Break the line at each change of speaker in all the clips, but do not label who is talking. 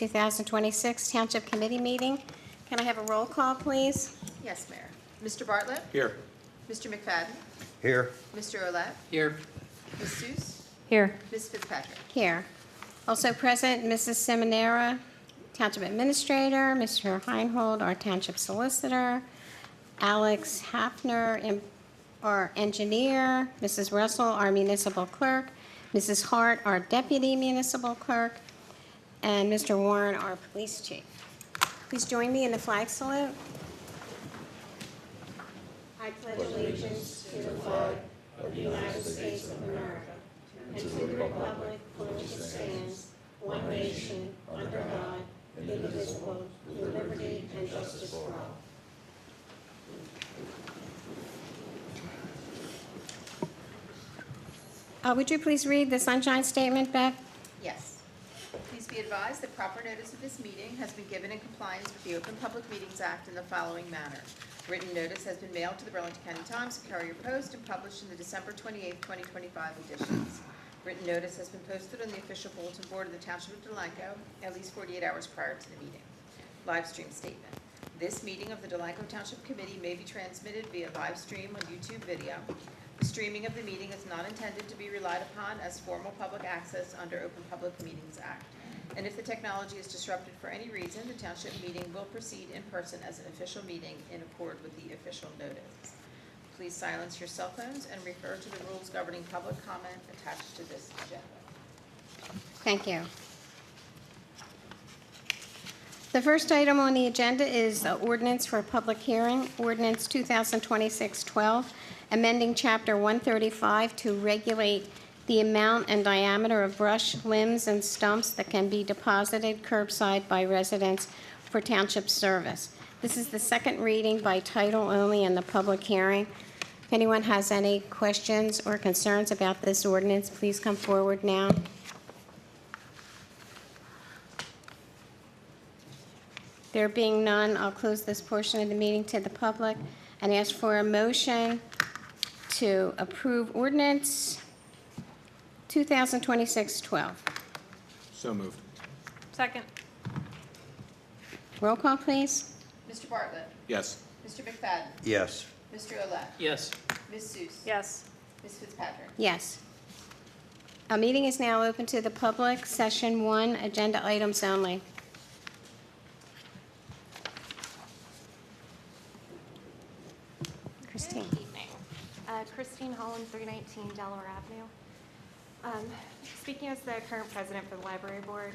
2026 Township Committee meeting. Can I have a roll call, please?
Yes, Mayor. Mr. Bartlett?
Here.
Mr. McFadden?
Here.
Mr. Olet?
Here.
Ms. Seuss?
Here.
Ms. Fitzpatrick?
Here. Also present, Mrs. Seminara, Township Administrator, Mr. Heinhold, our Township Solicitor, Alex Hafner, our Engineer, Mrs. Russell, our Municipal Clerk, Mrs. Hart, our Deputy Municipal Clerk, and Mr. Warren, our Police Chief. Please join me in the flag salute. I pledge allegiance to the flag of the United States of America and to the republic for which it stands, one nation, under God, indivisible, with liberty and justice for all. Would you please read the Sunshine Statement, Beth?
Yes. Please be advised that proper notice of this meeting has been given in compliance with the Open Public Meetings Act in the following manner. Written notice has been mailed to the Burlington County Times and Courier Post and published in the December 28, 2025 editions. Written notice has been posted on the official bulletin board of the Township of Delanco at least 48 hours prior to the meeting. Live stream statement. This meeting of the Delanco Township Committee may be transmitted via live stream on YouTube video. The streaming of the meeting is not intended to be relied upon as formal public access under Open Public Meetings Act. And if the technology is disrupted for any reason, the township meeting will proceed in person as an official meeting in accord with the official notice. Please silence your cell phones and refer to the rules governing public comment attached to this agenda.
Thank you. The first item on the agenda is ordinance for a public hearing, ordinance 2026-12, amending Chapter 135 to regulate the amount and diameter of brush, limbs, and stumps that can be deposited curbside by residents for township service. This is the second reading by title only in the public hearing. If anyone has any questions or concerns about this ordinance, please come forward now. There being none, I'll close this portion of the meeting to the public and ask for a motion to approve ordinance 2026-12.
So moved.
Second.
Roll call, please.
Mr. Bartlett?
Yes.
Mr. McFadden?
Yes.
Mr. Olet?
Yes.
Ms. Seuss?
Yes.
Ms. Fitzpatrick?
Yes. Our meeting is now open to the public. Session 1, agenda items only. Christine.
Good evening. Christine Holland, 319 Delaware Avenue. Speaking as the current president for the library board,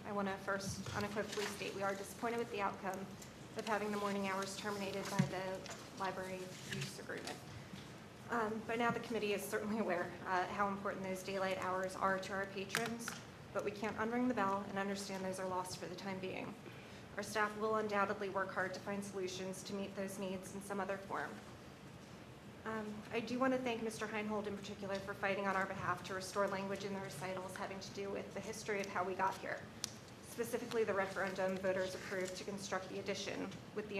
I want to first unequivocally state we are disappointed with the outcome of having the morning hours terminated by the library use agreement. By now, the committee is certainly aware how important those daylight hours are to our patrons, but we can't unring the bell and understand those are lost for the time being. Our staff will undoubtedly work hard to find solutions to meet those needs in some other form. I do want to thank Mr. Heinhold in particular for fighting on our behalf to restore language in the recitals having to do with the history of how we got here. Specifically, the referendum voters approved to construct the addition with the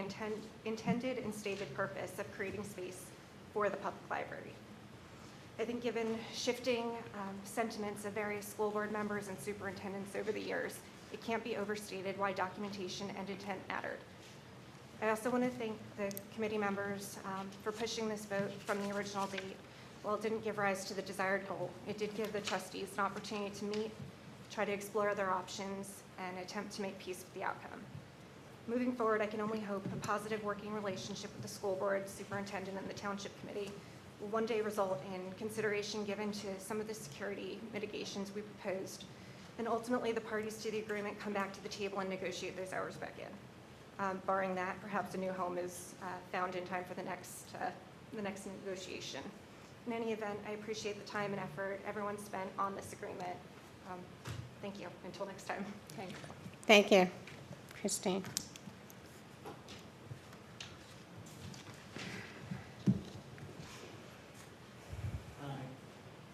intended and stated purpose of creating space for the public library. I think given shifting sentiments of various school board members and superintendents over the years, it can't be overstated why documentation and intent mattered. I also want to thank the committee members for pushing this vote from the original date. While it didn't give rise to the desired goal, it did give the trustees an opportunity to meet, try to explore their options, and attempt to make peace with the outcome. Moving forward, I can only hope a positive working relationship with the school board, superintendent, and the township committee will one day result in consideration given to some of the security mitigations we proposed, and ultimately the parties to the agreement come back to the table and negotiate those hours back in. Barring that, perhaps a new home is found in time for the next negotiation. In any event, I appreciate the time and effort everyone spent on this agreement. Thank you. Until next time. Thanks.
Thank you, Christine.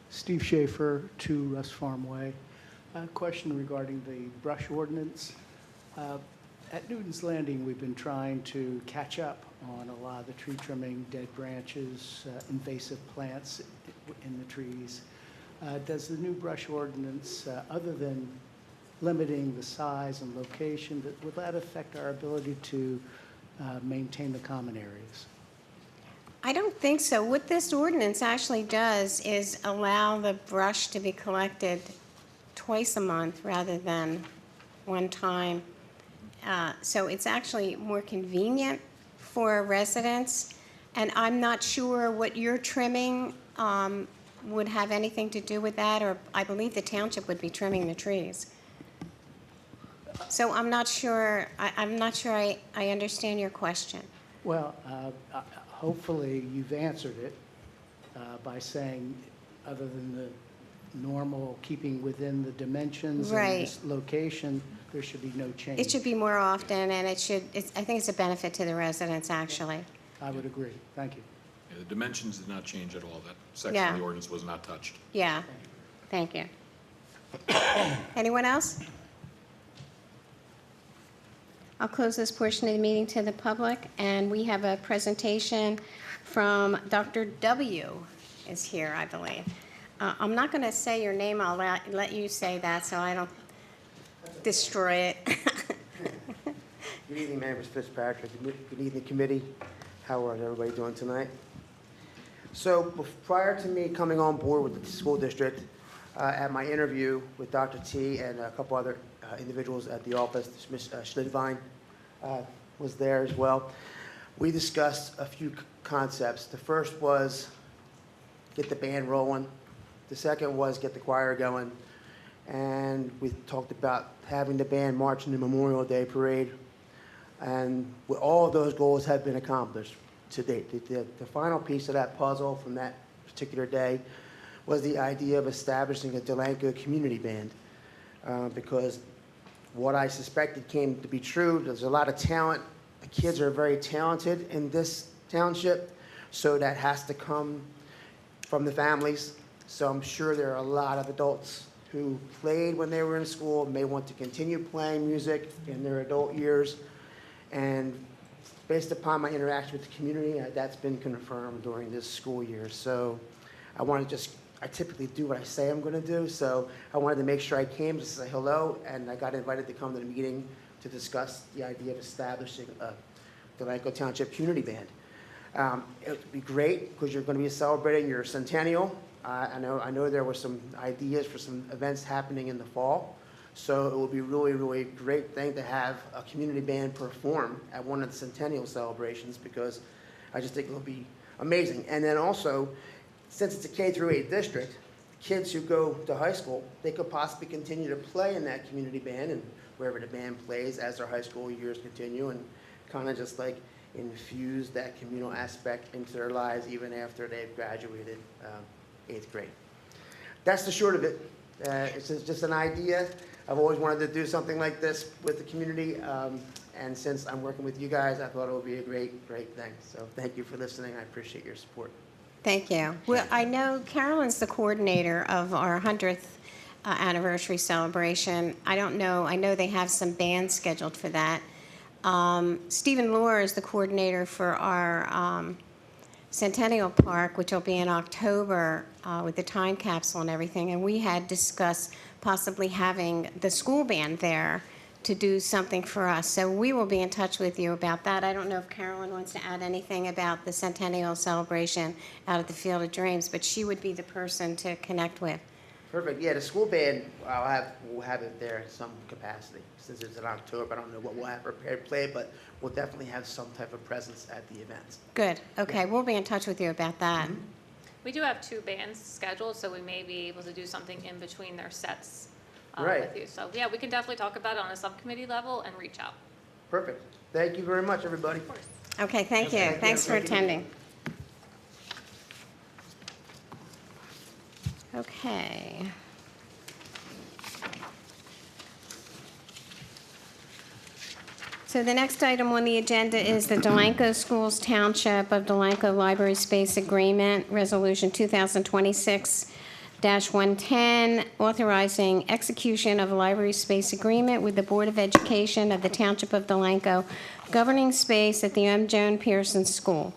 Steve Schaefer, 2 Russ Farm Way. A question regarding the brush ordinance. At Newton's Landing, we've been trying to catch up on a lot of the tree trimming, dead branches, invasive plants in the trees. Does the new brush ordinance, other than limiting the size and location, will that affect our ability to maintain the common areas?
I don't think so. What this ordinance actually does is allow the brush to be collected twice a month rather than one time. So it's actually more convenient for residents, and I'm not sure what you're trimming would have anything to do with that, or I believe the township would be trimming the trees. So I'm not sure, I understand your question.
Well, hopefully you've answered it by saying, other than the normal keeping within the dimensions and
Right.
this location, there should be no change.
It should be more often, and I think it's a benefit to the residents, actually.
I would agree. Thank you.
Yeah, the dimensions did not change at all. That section
Yeah.
of the ordinance was not touched.
Yeah, thank you. Anyone else? I'll close this portion of the meeting to the public, and we have a presentation from Dr. W. is here, I believe. I'm not going to say your name. I'll let you say that so I don't destroy it.
Good evening, Members Fitzpatrick. Good evening, committee. How is everybody doing tonight? So prior to me coming on board with the school district, at my interview with Dr. T and a couple other individuals at the office, Ms. Schlidvine was there as well. We discussed a few concepts. The first was get the band rolling. The second was get the choir going. And we talked about having the band march in the Memorial Day parade. And all of those goals have been accomplished to date. The final piece of that puzzle from that particular day was the idea of establishing a Delanco community band. Because what I suspected came to be true, there's a lot of talent. The kids are very talented in this township, so that has to come from the families. So I'm sure there are a lot of adults who played when they were in school, may want to continue playing music in their adult years. And based upon my interaction with the community, that's been confirmed during this school year. So I typically do what I say I'm going to do, so I wanted to make sure I came to say hello, and I got invited to come to the meeting to discuss the idea of establishing a Delanco Township Community Band. It would be great because you're going to be celebrating your centennial. I know there were some ideas for some events happening in the fall, so it would be really, really great thing to have a community band perform at one of the centennial celebrations, because I just think it will be amazing. And then also, since it's a K-8 district, kids who go to high school, they could possibly continue to play in that community band and wherever the band plays as their high school years continue, and kind of just like infuse that communal aspect into their lives even after they've graduated 8th grade. That's the short of it. It's just an idea. I've always wanted to do something like this with the community, and since I'm working with you guys, I thought it would be a great, great thing. So thank you for listening. I appreciate your support.
Thank you. Well, I know Carolyn's the coordinator of our 100th anniversary celebration. I don't know, I know they have some bands scheduled for that. Stephen Lohr is the coordinator for our Centennial Park, which will be in October with the time capsule and everything. And we had discussed possibly having the school band there to do something for us. So we will be in touch with you about that. I don't know if Carolyn wants to add anything about the centennial celebration out at the Field of Dreams, but she would be the person to connect with.
Perfect. Yeah, the school band, we'll have it there in some capacity. Since it's in October, I don't know what we'll have prepared to play, but we'll definitely have some type of presence at the events.
Good. Okay, we'll be in touch with you about that.
Mm-hmm.
We do have 2 bands scheduled, so we may be able to do something in between their sets
Right.
with you. So, yeah, we can definitely talk about it on a subcommittee level and reach out.
Perfect. Thank you very much, everybody.
Of course.
Okay, thank you.
Thank you.
Thanks for attending. Okay. So the next item on the agenda is the Delanco Schools Township of Delanco Library Space Agreement, Resolution 2026-110, authorizing execution of a library space agreement with the Board of Education of the Township of Delanco, governing space at the M. Joan Pearson School.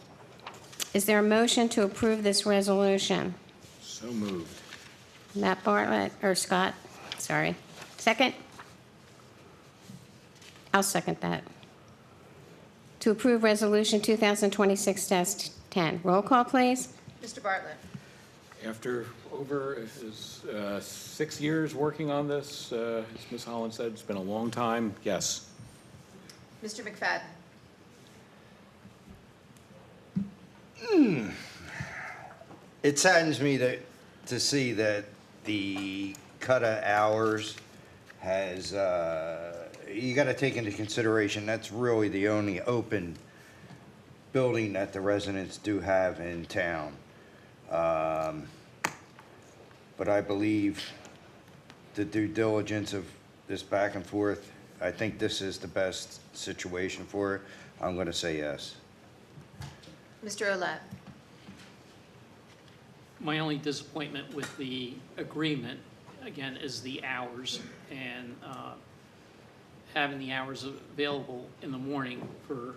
Is there a motion to approve this resolution?
So moved.
Matt Bartlett, or Scott, sorry. Second? I'll second that. To approve Resolution 2026-10. Roll call, please.
Mr. Bartlett.
After over 6 years working on this, as Ms. Holland said, it's been a long time, yes.
Mr. McFadden.
It saddens me to see that the cut of hours has, you got to take into consideration, that's really the only open building that the residents do have in town. But I believe the due diligence of this back and forth, I think this is the best situation for it. I'm going to say yes.
Mr. Olet.
My only disappointment with the agreement, again, is the hours and having the hours available in the morning for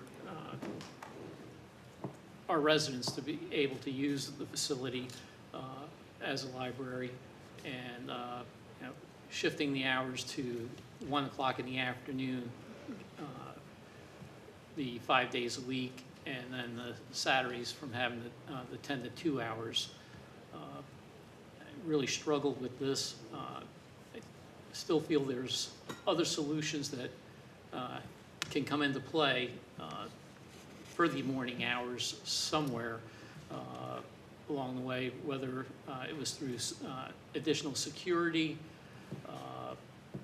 our residents to be able to use the facility as a library, and shifting the hours to 1 o'clock in the afternoon, the 5 days a week, and then the Saturdays from having the 10 to 2 hours. I really struggled with this. I still feel there's other solutions that can come into play for the morning hours somewhere along the way, whether it was through additional security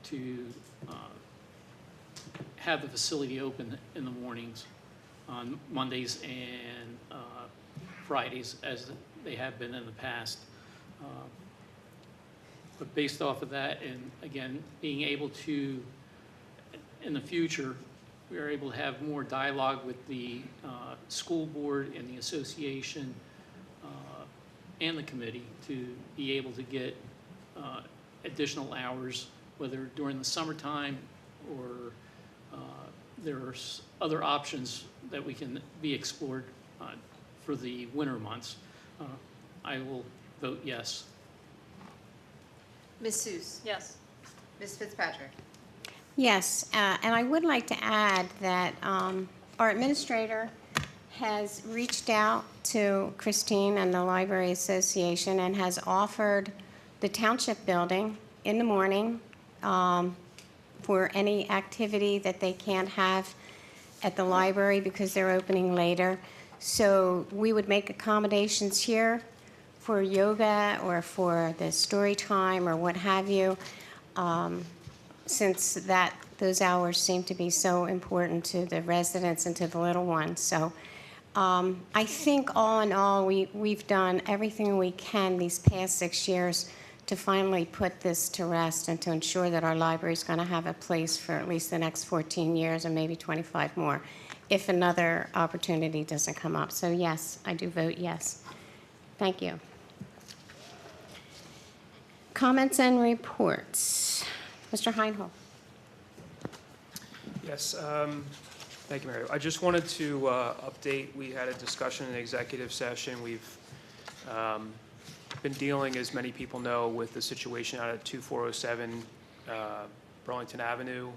to have the facility open in the mornings on Mondays and Fridays as they have been in the past. But based off of that, and again, being able to, in the future, we are able to have more dialogue with the school board and the association and the committee to be able to get additional hours, whether during the summertime or there are other options that we can be explored for the winter months. I will vote yes.
Ms. Seuss.
Yes.
Ms. Fitzpatrick.
Yes, and I would like to add that our administrator has reached out to Christine and the Library Association and has offered the township building in the morning for any activity that they can't have at the library because they're opening later. So we would make accommodations here for yoga or for the story time or what have you, since those hours seem to be so important to the residents and to the little ones. So I think all in all, we've done everything we can these past 6 years to finally put this to rest and to ensure that our library is going to have a place for at least the next 14 years and maybe 25 more if another opportunity doesn't come up. So yes, I do vote yes. Thank you. Comments and reports. Mr. Heinhold.
Yes, thank you, Mary. I just wanted to update. We had a discussion in executive session. We've been dealing, as many people know, with the situation out at 2407 Burlington Avenue,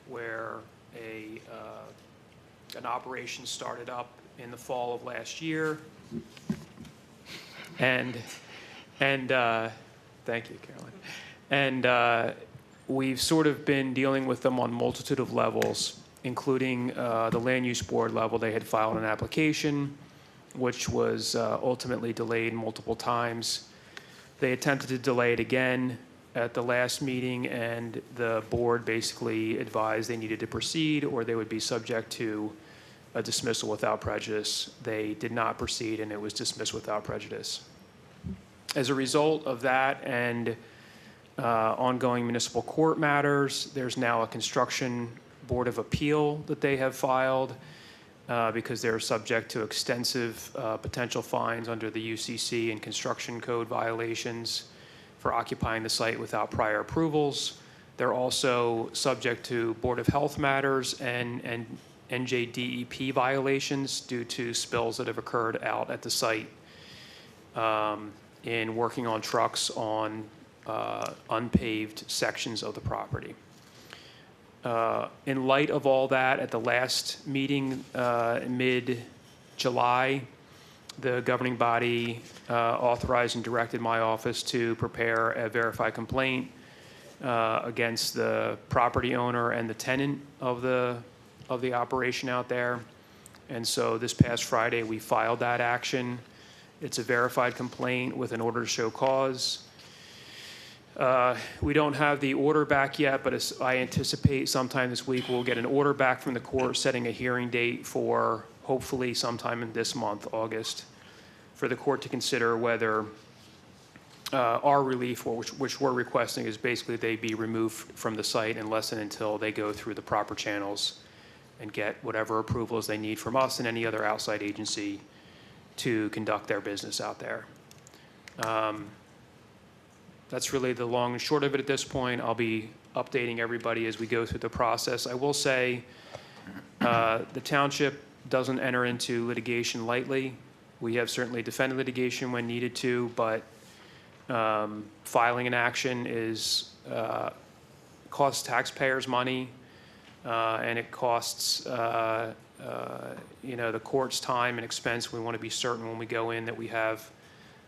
where an operation started up in the fall of last year, and thank you, Carolyn. And we've sort of been dealing with them on a multitude of levels, including the land use board level. They had filed an application, which was ultimately delayed multiple times. They attempted to delay it again at the last meeting, and the board basically advised they needed to proceed or they would be subject to a dismissal without prejudice. They did not proceed, and it was dismissed without prejudice. As a result of that and ongoing municipal court matters, there's now a construction board of appeal that they have filed because they're subject to extensive potential fines under the UCC and construction code violations for occupying the site without prior approvals. They're also subject to Board of Health matters and NJDEP violations due to spills that have occurred out at the site in working on trucks on unpaved sections of the property. In light of all that, at the last meeting, mid-July, the governing body authorized and directed my office to prepare a verified complaint against the property owner and the tenant of the operation out there. And so this past Friday, we filed that action. It's a verified complaint with an order to show cause. We don't have the order back yet, but I anticipate sometime this week we'll get an order back from the court setting a hearing date for hopefully sometime in this month, August, for the court to consider whether our relief, which we're requesting, is basically they be removed from the site unless and until they go through the proper channels and get whatever approvals they need from us and any other outside agency to conduct their business out there. That's really the long and short of it at this point. I'll be updating everybody as we go through the process. I will say the township doesn't enter into litigation lightly. We have certainly defended litigation when needed to, but filing an action costs taxpayers money, and it costs the court's time and expense. We want to be certain when we go in that we have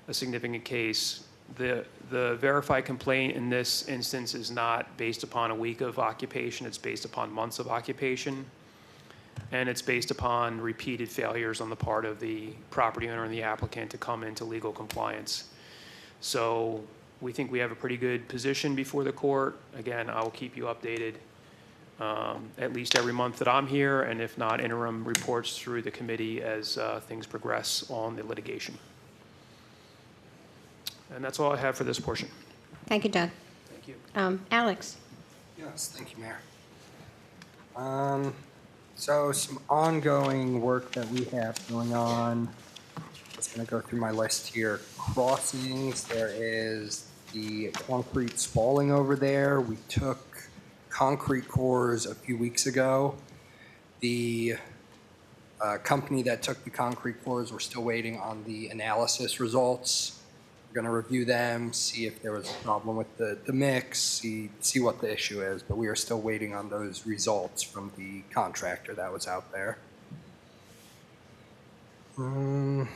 a significant case. The verified complaint in this instance is not based upon a week of occupation. It's based upon months of occupation, and it's based upon repeated failures on the part of the property owner and the applicant to come into legal compliance. So we think we have a pretty good position before the court. Again, I will keep you updated at least every month that I'm here, and if not, interim reports through the committee as things progress on the litigation. And that's all I have for this portion.
Thank you, Doug.
Thank you.
Alex?
Yes, thank you, Mayor. So some ongoing work that we have going on. Just going to go through my list here. Crossings, there is the concrete spalling over there. We took concrete cores a few weeks ago. The company that took the concrete cores, we're still waiting on the analysis results. We're going to review them, see if there was a problem with the mix, see what the issue is, but we are still waiting on those results from the contractor that was out there. The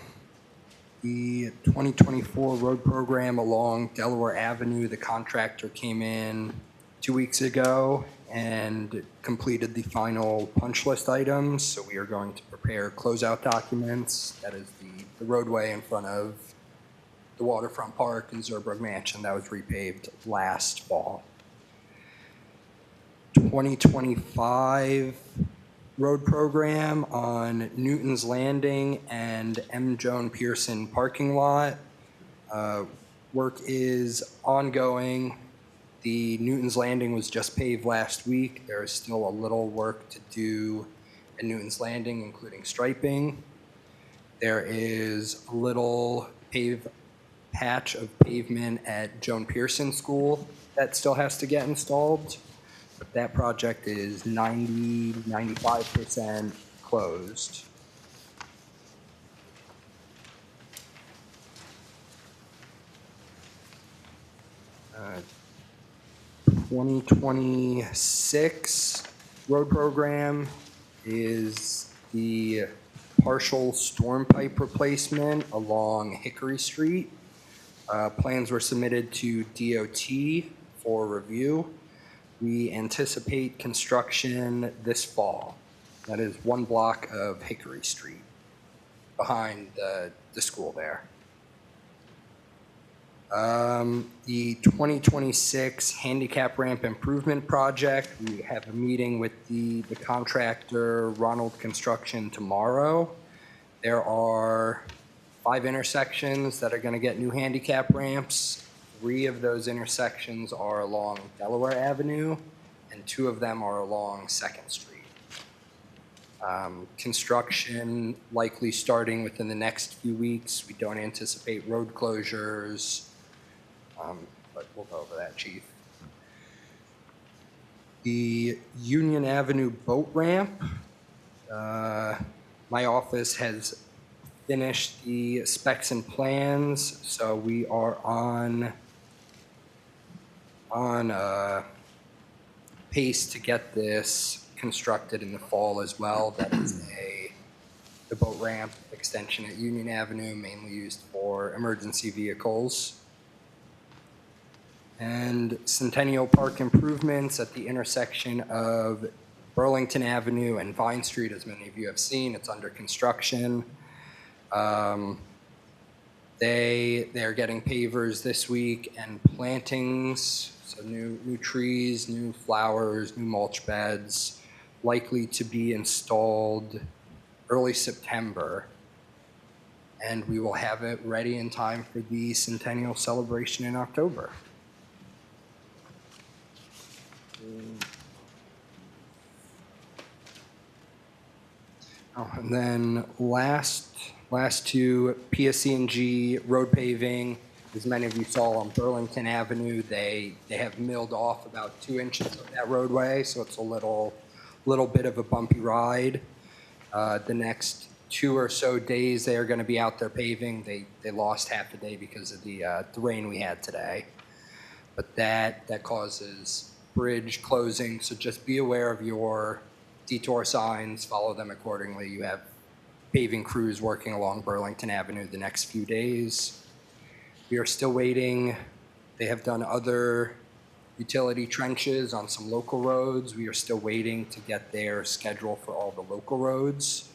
2024 road program along Delaware Avenue, the contractor came in 2 weeks ago and completed the final punch list items, so we are going to prepare closeout documents. That is the roadway in front of the waterfront park and Zerberg Mansion that was repaved last fall. 2025 road program on Newton's Landing and M. Joan Pearson parking lot. Work is ongoing. The Newton's Landing was just paved last week. There is still a little work to do at Newton's Landing, including striping. There is a little patch of pavement at Joan Pearson School that still has to get installed. But that project is 95% closed. Uh, 2026 road program is the partial storm pipe replacement along Hickory Street. Plans were submitted to DOT for review. We anticipate construction this fall. That is 1 block of Hickory Street behind the school there. The 2026 handicap ramp improvement project, we have a meeting with the contractor, Ronald Construction, tomorrow. There are 5 intersections that are going to get new handicap ramps. 3 of those intersections are along Delaware Avenue, and 2 of them are along 2nd Street. Construction likely starting within the next few weeks. We don't anticipate road closures, but we'll go over that, Chief. The Union Avenue boat ramp, my office has finished the specs and plans, so we are on pace to get this constructed in the fall as well. That is the boat ramp extension at Union Avenue, mainly used for emergency vehicles. And Centennial Park improvements at the intersection of Burlington Avenue and Vine Street, as many of you have seen, it's under construction. They're getting pavers this week and plantings, so new trees, new flowers, new mulch beds, likely to be installed early September. And we will have it ready in time for the centennial celebration in October. Oh, and then last two, PSC&G road paving. As many of you saw on Burlington Avenue, they have milled off about 2 inches of that roadway, so it's a little bit of a bumpy ride. The next 2 or so days they are going to be out there paving. They lost half a day because of the rain we had today. But that causes bridge closing, so just be aware of your detour signs, follow them accordingly. You have paving crews working along Burlington Avenue the next few days. We are still waiting. They have done other utility trenches on some local roads. We are still waiting to get their schedule for all the local roads.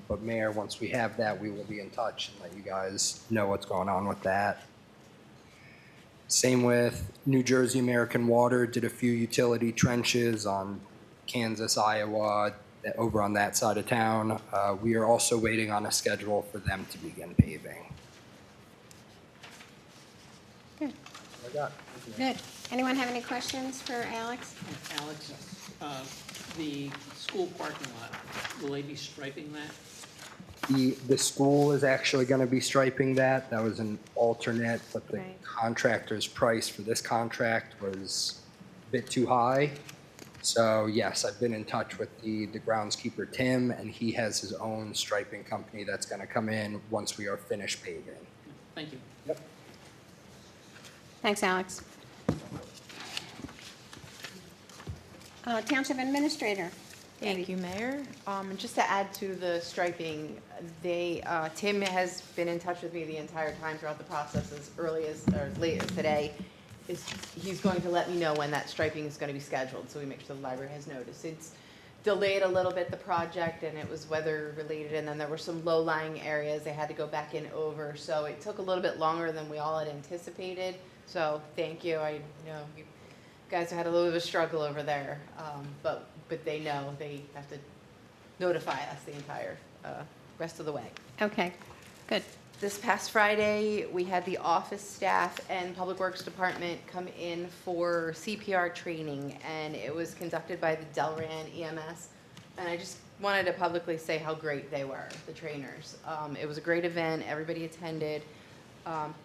But Mayor, once we have that, we will be in touch and let you guys know what's going on with that. Same with New Jersey American Water, did a few utility trenches on Kansas, Iowa, over on that side of town. We are also waiting on a schedule for them to begin paving.
Good.
I got.
Good. Anyone have any questions for Alex?
Alex, the school parking lot, will they be striping that?
The school is actually going to be striping that. That was an alternate, but the
Right.
contractor's price for this contract was a bit too high. So yes, I've been in touch with the groundskeeper, Tim, and he has his own striping company that's going to come in once we are finished paving.
Thank you.
Yep.
Thanks, Alex. Township Administrator.
Thank you, Mayor. Just to add to the striping, Tim has been in touch with me the entire time throughout the process, as early as, or as late as today. He's going to let me know when that striping is going to be scheduled, so we make sure the library has notice. It's delayed a little bit, the project, and it was weather related, and then there were some low-lying areas they had to go back in over, so it took a little bit longer than we all had anticipated. So thank you. I know you guys had a little bit of a struggle over there, but they know they have to notify us the entire rest of the way.
Okay, good.
This past Friday, we had the office staff and Public Works Department come in for CPR training, and it was conducted by the Delran EMS. And I just wanted to publicly say how great they were, the trainers. It was a great event, everybody attended,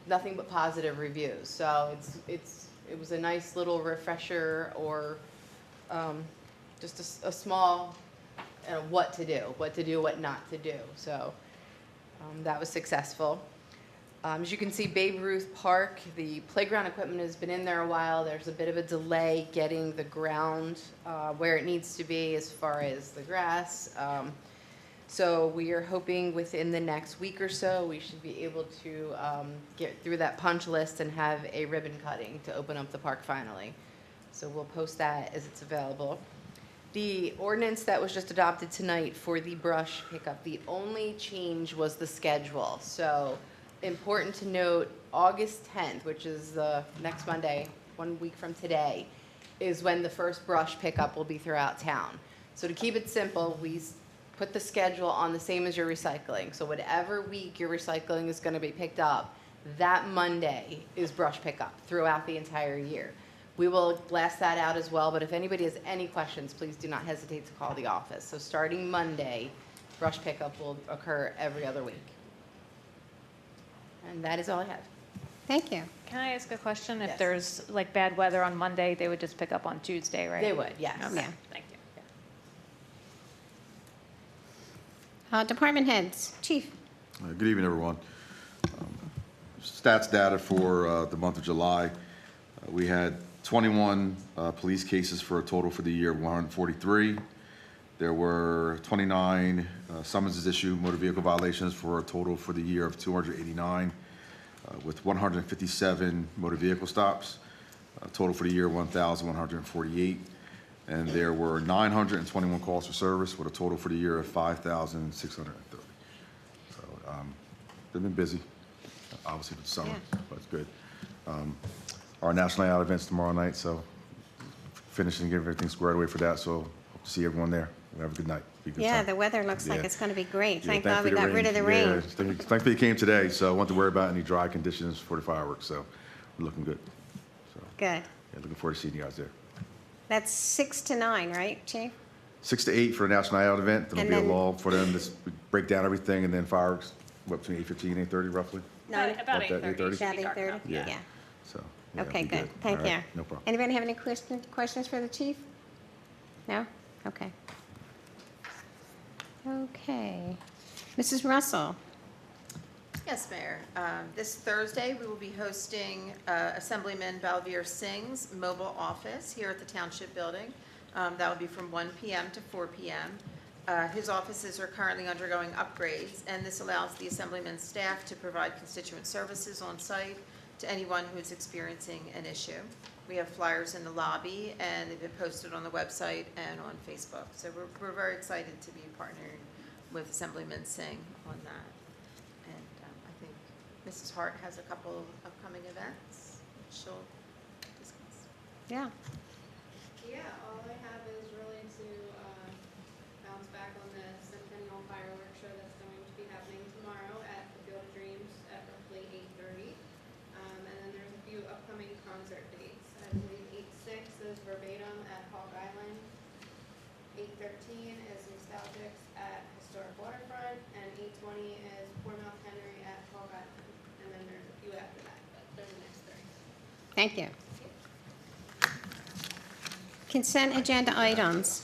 nothing but positive reviews. So it was a nice little refresher, or just a small what to do, what not to do. So that was successful. As you can see, Babe Ruth Park, the playground equipment has been in there a while. There's a bit of a delay getting the ground where it needs to be as far as the grass. So we are hoping within the next week or so, we should be able to get through that punch list and have a ribbon cutting to open up the park finally. So we'll post that as it's available. The ordinance that was just adopted tonight for the brush pickup, the only change was the schedule. So important to note, August 10th, which is the next Monday, 1 week from today, is when the first brush pickup will be throughout town. So to keep it simple, we put the schedule on the same as your recycling. So whatever week your recycling is going to be picked up, that Monday is brush pickup throughout the entire year. We will blast that out as well, but if anybody has any questions, please do not hesitate to call the office. So starting Monday, brush pickup will occur every other week. And that is all I have.
Thank you.
Can I ask a question?
Yes.
If there's like bad weather on Monday, they would just pick up on Tuesday, right?
They would, yes.
Okay,
Yeah.
thank you.
Department heads. Chief.
Good evening, everyone. Stats data for the month of July. We had 21 police cases for a total for the year of 143. There were 29 summonses issued, motor vehicle violations for a total for the year of 289, with 157 motor vehicle stops, a total for the year 1,148. And there were 921 calls for service with a total for the year of 5,630. So they've been busy, obviously with the summer, but it's good. Our National Night Out event's tomorrow night, so finishing getting everything squared away for that. So hope to see everyone there. Have a good night. Be a good
Yeah,
time.
the weather looks like
Yeah.
it's going to be great.
Yeah,
Thank God we got rid of the rain.
Yeah, thankfully it came today, so I won't have to worry about any dry conditions for the fireworks. So we're looking good. So
Good.
yeah, looking forward to seeing you guys there.
That's 6 to 9, right, Chief?
6 to 8 for the National Night Out event. There'll
And
be a
then-
lull for them to break down everything, and then fireworks between 8:15 and 8:30 roughly.
Nine-
About
About that
8:30.
8:30?
Should be
About
dark
8:30?
enough.
Yeah.
Yeah.
So yeah,
Okay,
it'll be
good. Thank
All
you.
right, no problem.
Anybody have any questions for the chief? No? Okay. Okay. Mrs. Russell?
Yes, Mayor. This Thursday, we will be hosting Assemblyman Balvier Singh's mobile office here at the Township Building. That will be from 1 p.m. to 4 p.m. His offices are currently undergoing upgrades, and this allows the Assemblyman's staff to provide constituent services on site to anyone who is experiencing an issue. We have flyers in the lobby, and they've been posted on the website and on Facebook. So we're very excited to be partnering with Assemblyman Singh on that. And I think Mrs. Hart has a couple upcoming events she'll discuss.
Yeah.
Yeah, all I have is really to bounce back on the Centennial Fireworks Show that's going to be happening tomorrow at the Field of Dreams at roughly 8:30. And then there's a few upcoming concert dates. I believe 8/6 is Verbatim at Hawk Island. 8/13 is Nostalgics at Historic Waterfront, and 8/20 is Portsmouth Henry at Hawk Island. And then there's a few after that, but they're the next three.
Thank you. Consent agenda items.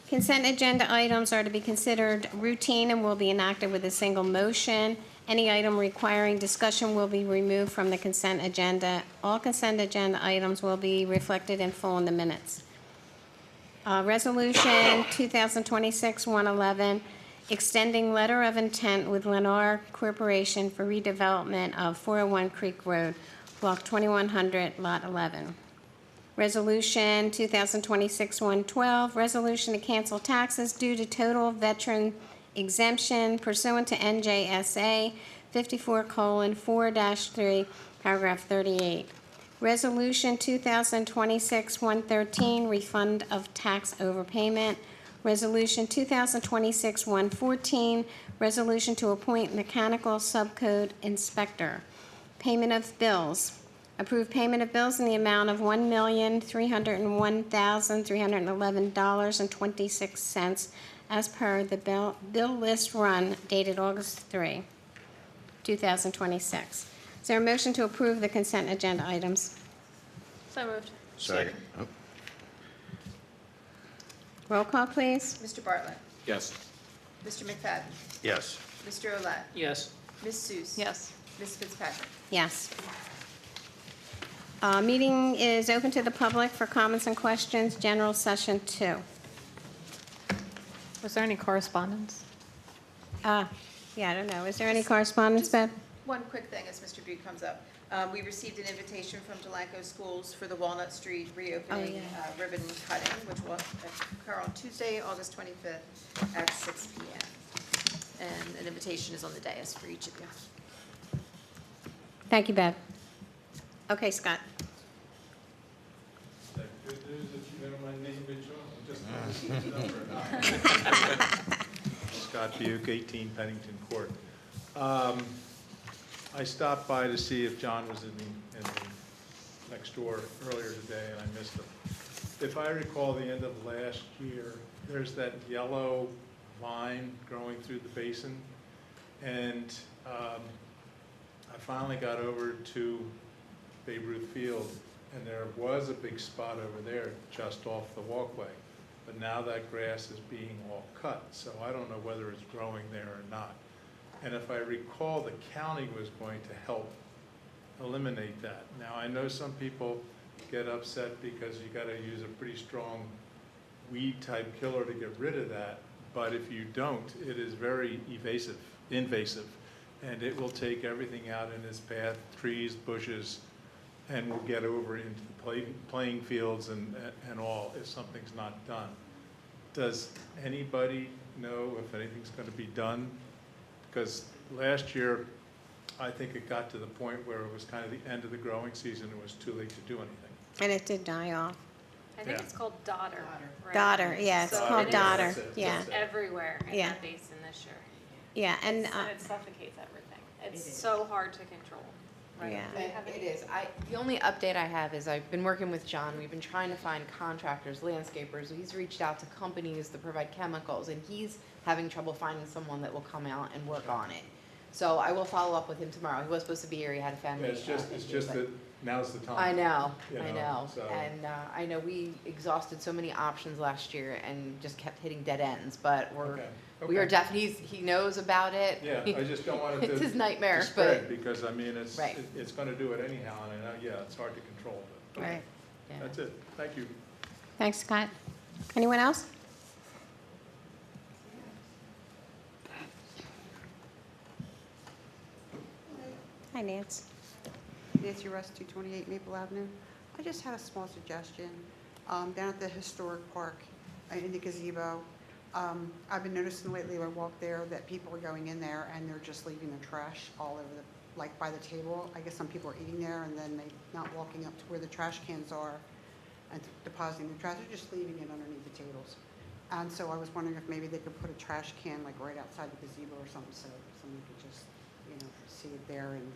Consent agenda items are to be considered routine and will be enacted with a single motion. Any item requiring discussion will be removed from the consent agenda. All consent agenda items will be reflected in full in the minutes. Resolution 2026-111, extending letter of intent with Lennar Corporation for redevelopment of 401 Creek Road, Block 2100, Lot 11. Resolution 2026-112, resolution to cancel taxes due to total veteran exemption pursuant to NJSA 54:4-3, paragraph 38. Resolution 2026-113, refund of tax overpayment. Resolution 2026-114, resolution to appoint mechanical subcode inspector. Payment of bills. Approve payment of bills in the amount of $1,301,311.26 as per the bill list run dated August 3, 2026. Is there a motion to approve the consent agenda items?
So moved.
Second. Oh,
Roll call, please.
Mr. Bartlett.
Yes.
Mr. McFadden.
yes.
Mr. Olet.
Yes.
Ms. Seuss.
Yes.
Ms. Fitzpatrick.
Yes. Meeting is open to the public for comments and questions, general session 2.
Was there any correspondence?
Yeah, I don't know. Is there any correspondence, Bev?
One quick thing as Mr. Butte comes up. We received an invitation from Delanco Schools for the Walnut Street reopening ribbon cutting, which will occur on Tuesday, August 25th at 6 p.m. And an invitation is on the dais for each of you.
Thank you, Bev. Okay, Scott.
Good news that you know my name is John. Scott Buke, 18 Pennington Court. I stopped by to see if John was in the next door earlier today, and I missed him. If I recall the end of last year, there's that yellow vine growing through the basin, and I finally got over to Babe Ruth Field, and there was a big spot over there just off the walkway. But now that grass is being all cut, so I don't know whether it's growing there or not. And if I recall, the county was going to help eliminate that. Now, I know some people get upset because you gotta use a pretty strong weed-type killer to get rid of that. But if you don't, it is very invasive, and it will take everything out in its path, trees, bushes, and will get over into the playing fields and all if something's not done. Does anybody know if anything's gonna be done? Because last year, I think it got to the point where it was kind of the end of the growing season, it was too late to do anything.
And it did die off.
I think
Yeah.
it's called Dodder. Right?
Dodder, yeah, it's
So
called
it is-
Dodder,
That's it,
yeah,
that's it.
Everywhere in
Yeah.
that basin this year.
yeah, and,
And it suffocates everything. It's
It is.
so hard to control. Right?
Yeah.
Do you have
It
any-
is. The only update I have is I've been working with John. We've been trying to find contractors, landscapers. He's reached out to companies that provide chemicals, and he's having trouble finding someone that will come out and work on it. So I will follow up with him tomorrow. He was supposed to be here. He had a
Yeah,
family.
it's just
issue, but-
that now's the time.
I know,
you
I
know,
know.
so-
And I know we exhausted so many options last year and just kept hitting dead ends, but
Okay,
we are
okay.
definitely, he knows about it.
Yeah, I just don't want it to.
It's his nightmare,
to spread,
but-
because, I mean,
Right.
it's gonna do it anyhow, and I know, yeah, it's hard to control, but.
right.
Yeah.
That's it, thank you.
Thanks, Scott. Anyone else? Hi, Nance.
Nancy Russ, 228 Maple Avenue. I just had a small suggestion. Down at the historic park in the gazebo, I've been noticing lately when I walk there that people are going in there and they're just leaving their trash all over the, like by the table. I guess some people are eating there and then they not walking up to where the trash cans are and depositing their trash. They're just leaving it underneath the tables. And so I was wondering if maybe they could put a trash can like right outside the gazebo or something so someone could just, see it there and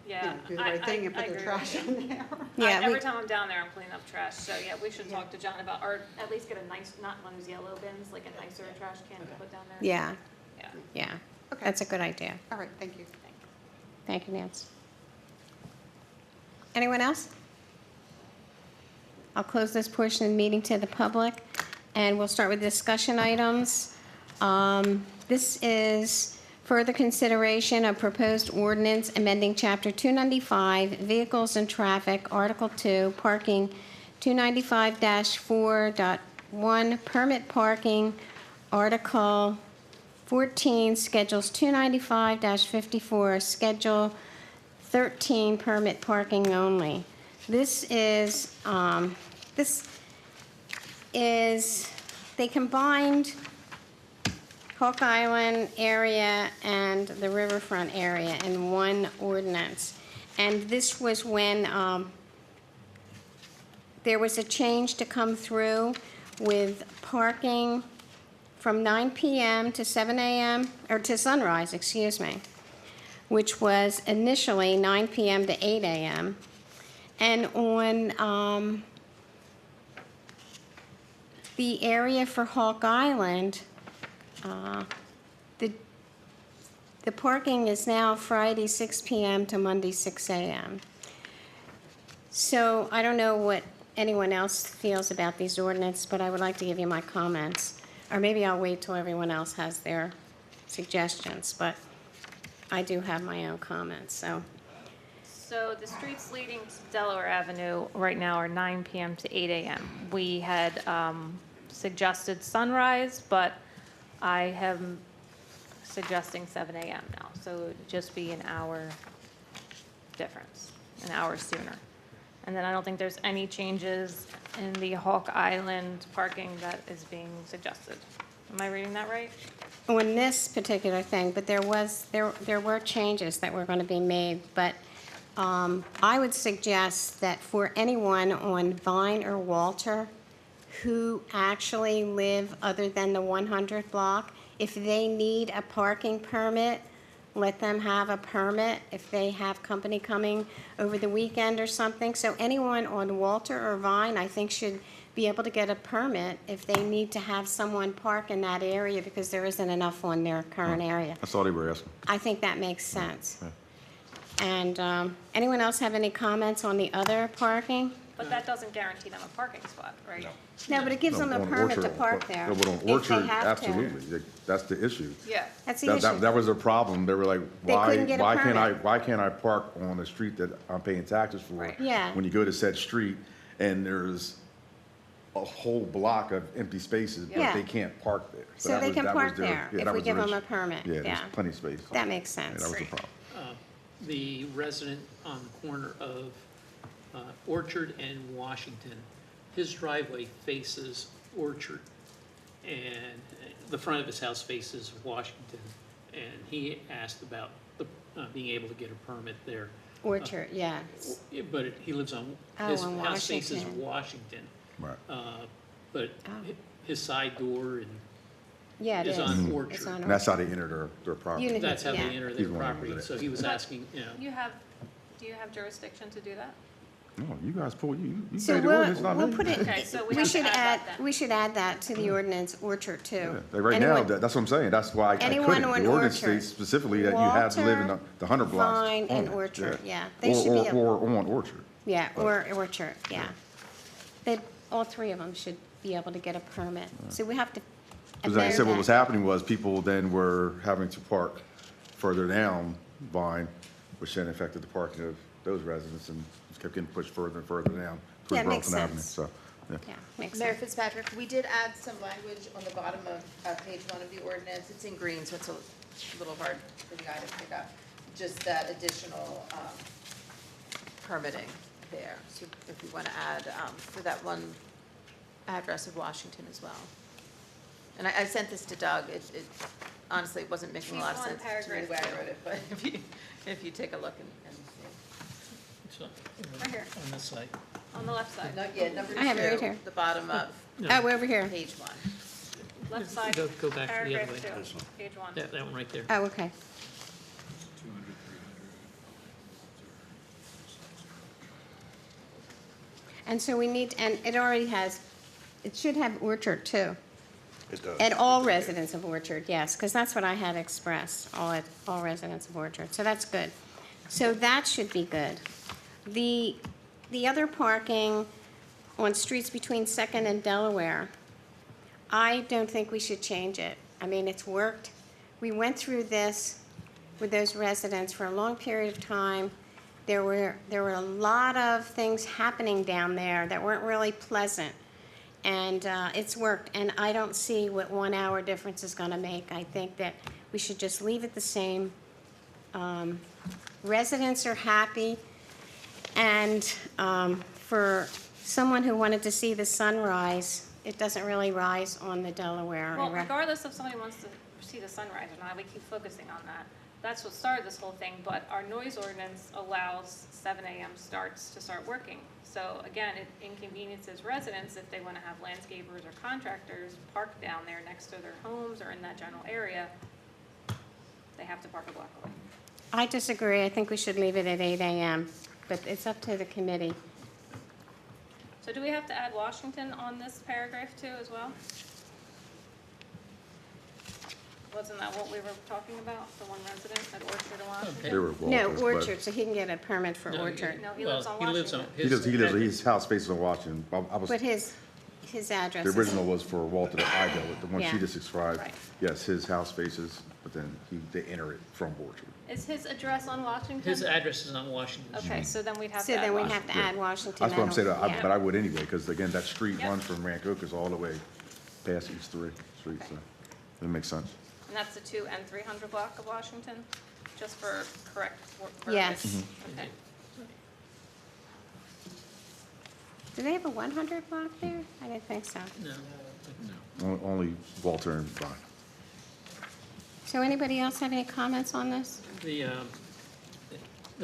Yeah.
do the right thing and
I
put their
agree
trash
with you.
in there.
Yeah,
Every
we-
time I'm down there, I'm cleaning up trash. So yeah, we should
Yeah.
talk to John about, or at least get a nice, not one of those yellow bins, like a nicer trash can to put down there.
Yeah,
Yeah.
yeah,
Okay.
that's a good idea.
All right, thank you.
Thank you, Nance. Anyone else? I'll close this portion of the meeting to the public, and we'll start with discussion items. This is further consideration of proposed ordinance amending Chapter 295, Vehicles and Traffic, Article 2, Parking, 295-4.1, Permit Parking, Article 14, Schedules 295-54, Schedule 13, Permit Parking only. This is, they combined Hawk Island area and the riverfront area in one ordinance. And this was when there was a change to come through with parking from 9 PM to 7 AM, or to sunrise, excuse me, which was initially 9 PM to 8 AM. And on the area for Hawk Island, the parking is now Friday 6 PM to Monday 6 AM. So I don't know what anyone else feels about these ordinances, but I would like to give you my comments. Or maybe I'll wait till everyone else has their suggestions, but I do have my own comments, so.
So the streets leading to Delaware Avenue right now are 9 PM to 8 AM. We had suggested sunrise, but I am suggesting 7 AM now. So it would just be an hour difference, an hour sooner. And then I don't think there's any changes in the Hawk Island parking that is being suggested. Am I reading that right?
On this particular thing, but there were changes that were going to be made, but I would suggest that for anyone on Vine or Walter who actually live other than the 100 block, if they need a parking permit, let them have a permit if they have company coming over the weekend or something. So anyone on Walter or Vine, I think, should be able to get a permit if they need to have someone park in that area because there isn't enough on their current area.
That's all they were asking.
I think that makes sense.
Yeah.
And anyone else have any comments on the other parking?
But that doesn't guarantee them a parking spot, right?
No, but it gives them a
On
permit to
Orchard,
park there.
No, but on
if they
Orchard,
have to.
absolutely. That's the issue.
Yeah.
That's the
That
issue.
was their problem. They were like,
They couldn't get a permit.
why can't I park on the street that I'm paying taxes for?
Right.
Yeah.
When you go to said street, and there's a whole block of empty spaces, but
Yeah.
they can't park there.
So
that
they
was-
can
that was
park
their-
there
yeah,
if
that
we
was
give
their
them a
issue.
permit,
Yeah,
yeah.
there's plenty of space.
That makes
Yeah,
sense.
that was the problem.
The resident on the corner of Orchard and Washington, his driveway faces Orchard, and the front of his house faces Washington, and he asked about being able to get a permit there.
Orchard, yeah.
But he lives on,
Oh,
his
on
house faces
Washington.
Washington,
Right.
but
Oh.
his side door and
Yeah, it
is
is.
on
It's
Orchard.
on
And that's how they enter their property.
Unit-
That's how they
Yeah.
enter
He's
their
the one who
property,
was
so he was asking, you know.
Do you have jurisdiction to do that?
No, you guys pull, you
So
say the ordinance, not me.
we'll put it,
Okay, so we
we
have to
should
add
add,
that then.
we should add that to the ordinance, Orchard too.
Yeah, like right now,
Anyone-
that's what I'm saying, that's why I
anyone
couldn't.
on
The ordinance
Orchard.
states specifically that you have to live in
Walter,
the 100 blocks.
Vine, and
on it,
Orchard, yeah. They should be
Or on Orchard.
Yeah, or Orchard, yeah. They, all three of them should be able to get a permit. So we have to
Because like I
amend
said, what was
that.
happening was people then were having to park further down Vine, which then affected the parking of those residents and just kept getting pushed further and further down
Yeah,
towards
it makes
Burlington Avenue,
sense.
so, yeah.
Yeah, makes
Mayor
sense.
Fitzpatrick, we did add some language on the bottom of page 1 of the ordinance. It's in green, so it's a little hard for the eye to pick up. Just that additional permitting there. So if we want to add for that one address of Washington as well. And I sent this to Doug. It honestly, it wasn't making a lot of
Page one,
sense to me the way I
paragraph
wrote it, but if you take a look and see.
So,
Right here.
On this side.
On the left side.
No, yeah, number 2.
I have it right here.
The bottom of
Oh, over here.
page 1.
Left side,
Go back to the other way.
paragraph 2, page 1.
That one right there.
Oh, okay. And so we need, and it already has, it should have Orchard too.
It does.
And all residents of Orchard, yes, because that's what I had expressed, all residents of Orchard, so that's good. So that should be good. The other parking on streets between Second and Delaware, I don't think we should change it. I mean, it's worked. We went through this with those residents for a long period of time. There were a lot of things happening down there that weren't really pleasant. And it's worked, and I don't see what 1 hour difference is gonna make. I think that we should just leave it the same. Residents are happy, and for someone who wanted to see the sunrise, it doesn't really rise on the Delaware.
Well, regardless if somebody wants to see the sunrise or not, we keep focusing on that. That's what started this whole thing, but our noise ordinance allows 7 AM starts to start working. So again, it inconveniences residents if they want to have landscapers or contractors park down there next to their homes or in that general area. They have to park a block away.
I disagree. I think we should leave it at 8 AM, but it's up to the committee.
So do we have to add Washington on this paragraph too as well? Wasn't that what we were talking about, the one resident at Orchard and Washington?
They were
No,
Walters, but
Orchard, so he can get a permit for
No,
Orchard.
No, he lives on Washington.
his house faces on Washington. I was,
But his address
the
is...
original was for Walter that I dealt with, the one
Yeah.
she just described.
Right.
Yes, his house faces, but then they enter it from Orchard.
Is his address on Washington?
His address is on Washington.
Okay, so then we'd have to
So
add
then we
Washington.
have to add Washington.
That's what I'm saying,
yeah.
but I would anyway, because again, that street
Yep.
runs from Rancocas all the way past each streets, so it makes sense.
And that's the 2 and 300 block of Washington, just for correct
Yes.
verbiage? Okay.
Do they have a 100 block there? I didn't think so.
No.
Only Walter and Vine.
So anybody else have any comments on this?
The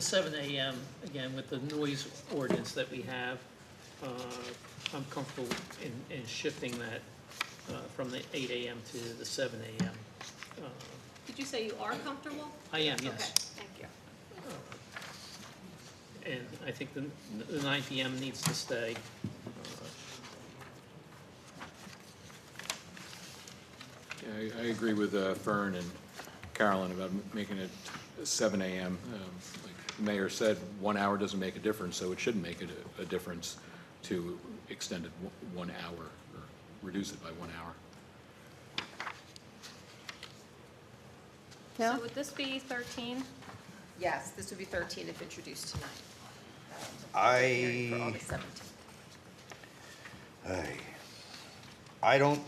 7 AM, again, with the noise ordinance that we have, I'm comfortable in shifting that from the 8 AM to the 7 AM.
Did you say you are comfortable?
I am,
Okay,
yes.
thank you.
And I think the 9 PM needs to stay.
Yeah, I agree with Fern and Carolyn about making it 7 AM. Like the mayor said, 1 hour doesn't make a difference, so it shouldn't make it a difference to extend it 1 hour or reduce it by 1 hour.
Phil?
So would this be 13?
Yes, this would be 13 if introduced tonight. For
I,
August 17th.
I don't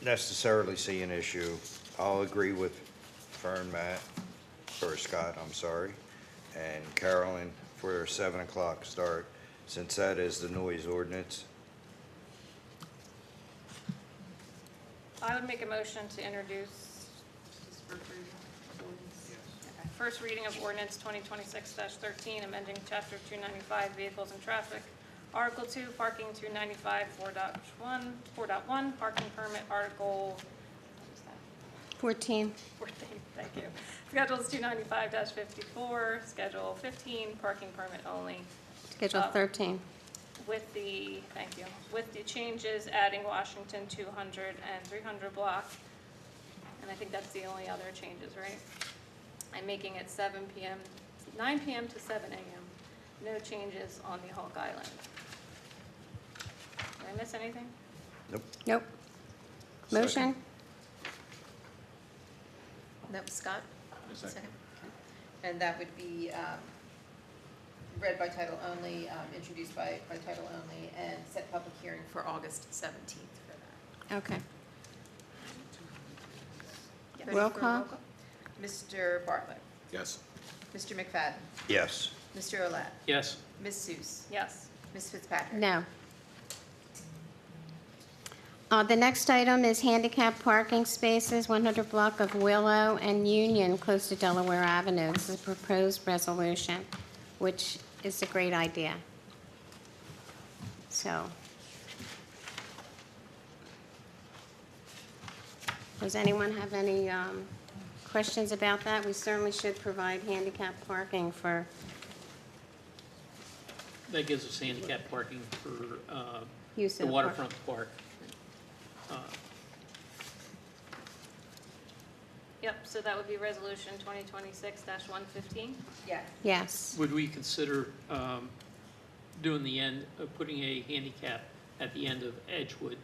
necessarily see an issue. I'll agree with Fern, Matt, or Scott, I'm sorry, and Carolyn for their 7 o'clock start, since that is the noise ordinance.
I would make a motion to introduce first reading of ordinance 2026-13, amending chapter 295, vehicles and traffic, article 2, parking 295, 4.1, parking permit, article, what is that?
14.
14, thank you. Schedules 295-54, schedule 15, parking permit only.
Schedule 13.
With the, thank you, with the changes adding Washington 200 and 300 block. And I think that's the only other changes, right? I'm making it 7 PM, 9 PM to 7 AM. No changes on the Hawk Island. Did I miss anything?
Nope. Motion?
That was Scott?
Second.
Okay. And that would be read by title only, introduced by title only, and set public hearing for August 17th for that.
Okay.
Ready
Roll
for a
call?
Mr. Bartlett.
Yes.
Mr. McFadden.
Yes.
Mr. Olet.
Yes.
Ms. Seuss.
Yes.
Ms. Fitzpatrick.
No. The next item is handicap parking spaces, 100 block of Willow and Union, close to Delaware Avenue. This is a proposed resolution, which is a great idea. So, does anyone have any questions about that? We certainly should provide handicap parking for,
That gives us handicap parking for
Use of
the
the
waterfront park.
Yep, so that would be resolution 2026-115.
Yes.
yes.
Would we consider doing the end, putting a handicap at the end of Edgewood,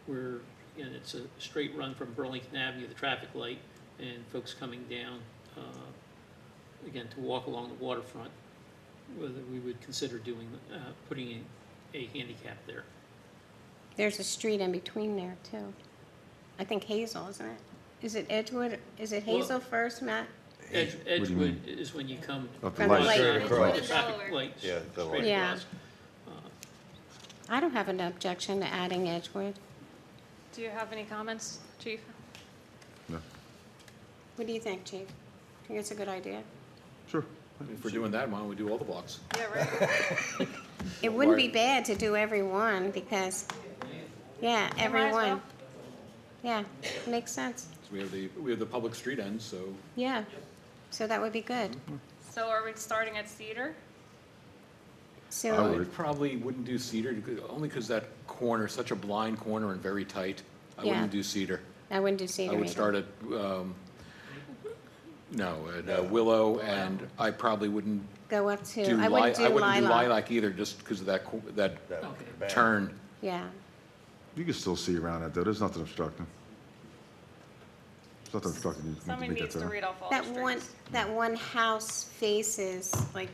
where, again, it's a straight run from Burlington Avenue, the traffic light, and folks coming down, again, to walk along the waterfront, whether we would consider doing, putting a handicap there?
There's a street in between there, too. I think Hazel, isn't it? Is it Edgewood? Is it Hazel first, Matt?
Edgewood is when you come.
Up
the light.
Straight across.
The traffic light.
Yeah, the
straight
light.
Yeah.
across.
I don't have an objection to adding Edgewood.
Do you have any comments, Chief?
No.
What do you think, Chief? Think it's a good idea?
Sure.
If we're doing that, why don't we do all the blocks?
Yeah, right.
It wouldn't be bad to do every one because, yeah,
might
every
as well.
one. Yeah, makes sense.
So we have the public street ends, so
Yeah, so that would be good.
So are we starting at Cedar?
I
So,
would.
I probably wouldn't do Cedar, only because that corner, such a blind corner and very tight. I
Yeah.
wouldn't do Cedar.
I wouldn't do Cedar
I would
either.
start at, at Willow, and I probably wouldn't
Go up to,
do
I wouldn't do Lilac.
Lilac either, just because of that
Okay.
turn.
Yeah,
You can still see around that, though. There's nothing obstructing. There's nothing obstructing you.
Somebody
make that
needs to
turn.
read off all the streets.
that one house faces like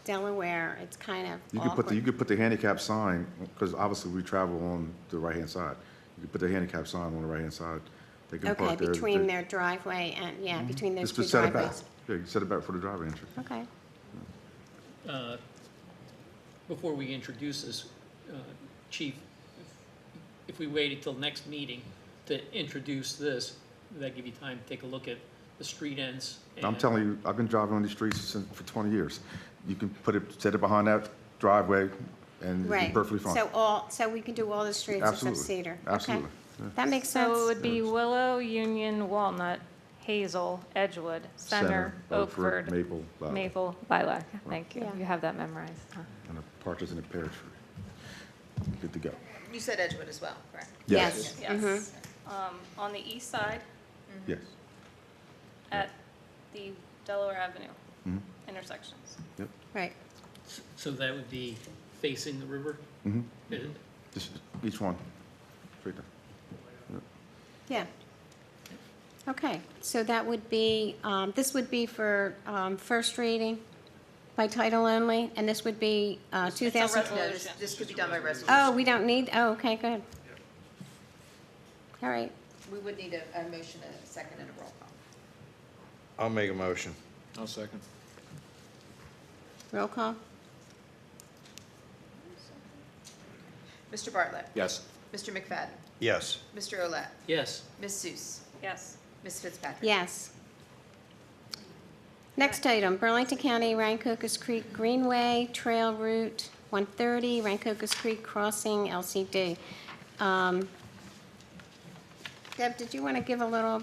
Delaware, it's kind of
You could
awkward.
put the handicap sign, because obviously we travel on the right-hand side. You could put the handicap sign on the right-hand side. They can
Okay,
park there.
between their driveway and, yeah, between those
Just
two
set it back.
driveways.
Yeah, you set it back for the driveway entry.
Okay.
Before we introduce this, Chief, if we waited till next meeting to introduce this, would that give you time to take a look at the street ends?
I'm
and-
telling you, I've been driving on these streets for 20 years. You can set it behind that driveway, and it'll be
Right.
perfectly fine.
So we can do all the streets except
Absolutely.
Cedar? Okay.
Absolutely. Yeah.
That makes sense.
So it would be Willow, Union, Walnut, Hazel, Edgewood, Center, Oakford,
Maple,
Maple, Lilac. Thank you.
Yeah.
You have that memorized, huh?
and a partridge in a pear tree. Good to go.
You said Edgewood as well, correct?
Yes.
Yes.
Mhm.
On the east side,
Yes.
at the Delaware Avenue
Mhm.
intersections.
Yep.
Right.
So that would be facing the river?
Mhm.
Uh,
Just each one. Straight there. Yep.
Yeah. Okay, so that would be, this would be for first reading, by title only, and this would be 2000.
No, this could be done by resolution.
Oh, we don't need, oh, okay, good. All right,
We would need a motion, a second, and a roll call.
I'll make a motion.
I'll second.
roll call?
Mr. Bartlett.
Yes.
Mr. McFadden.
Yes.
Mr. Olet.
Yes.
Ms. Seuss.
Yes.
Ms. Fitzpatrick.
Yes. Next item, Burlington County Rancocas Creek Greenway Trail Route 130, Rancocas Creek Crossing, LCD. Deb, did you want to give a little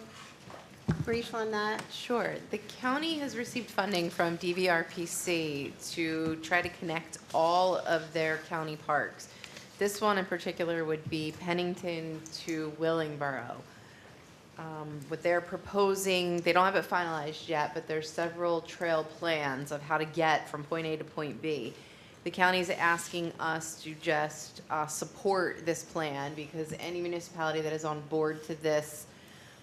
brief on that?
Sure. The county has received funding from DVRPC to try to connect all of their county parks. This one in particular would be Pennington to Willingboro. What they're proposing, they don't have it finalized yet, but there's several trail plans of how to get from point A to point B. The county is asking us to just support this plan because any municipality that is on board to this